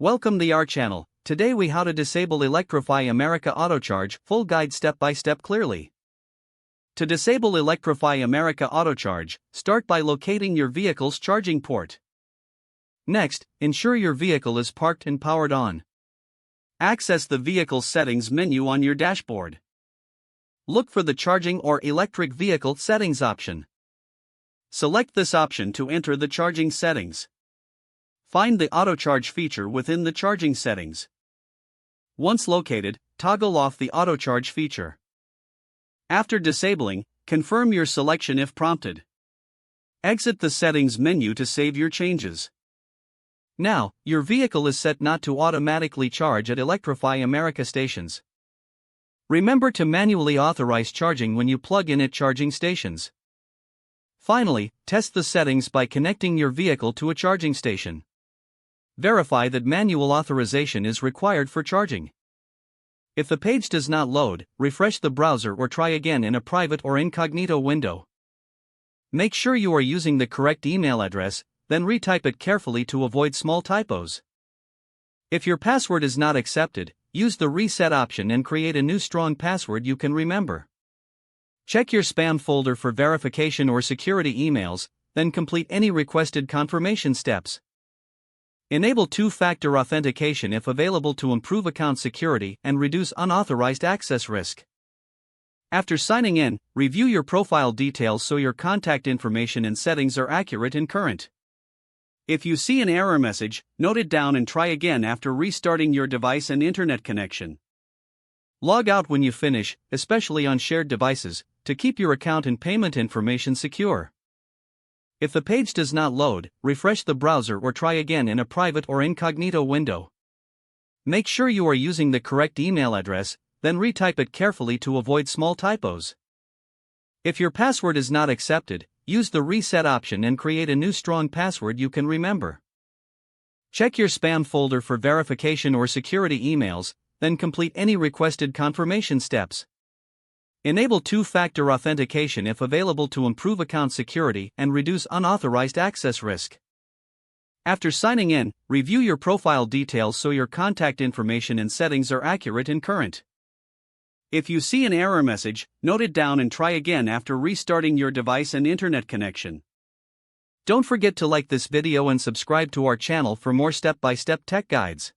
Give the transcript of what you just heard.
Welcome to our channel. Today we how to disable Electrify America Autocharge, full guide step by step clearly. To disable Electrify America Autocharge, start by locating your vehicle's charging port. Next, ensure your vehicle is parked and powered on. Access the vehicle settings menu on your dashboard. Look for the charging or electric vehicle settings option. Select this option to enter the charging settings. Find the Autocharge feature within the charging settings. Once located, toggle off the Autocharge feature. After disabling, confirm your selection if prompted. Exit the settings menu to save your changes. Now, your vehicle is set not to automatically charge at Electrify America stations. Remember to manually authorize charging when you plug in at charging stations. Finally, test the settings by connecting your vehicle to a charging station. Verify that manual authorization is required for charging. If the page does not load, refresh the browser or try again in a private or incognito window. Make sure you are using the correct email address, then retype it carefully to avoid small typos. If your password is not accepted, use the reset option and create a new strong password you can remember. Check your spam folder for verification or security emails, then complete any requested confirmation steps. Enable two-factor authentication if available to improve account security and reduce unauthorized access risk. After signing in, review your profile details so your contact information and settings are accurate and current. If you see an error message, note it down and try again after restarting your device and internet connection. Log out when you finish, especially on shared devices, to keep your account and payment information secure. If the page does not load, refresh the browser or try again in a private or incognito window. Make sure you are using the correct email address, then retype it carefully to avoid small typos. If your password is not accepted, use the reset option and create a new strong password you can remember. Check your spam folder for verification or security emails, then complete any requested confirmation steps. Enable two-factor authentication if available to improve account security and reduce unauthorized access risk. After signing in, review your profile details so your contact information and settings are accurate and current. If you see an error message, note it down and try again after restarting your device and internet connection. Don't forget to like this video and subscribe to our channel for more step-by-step tech guides.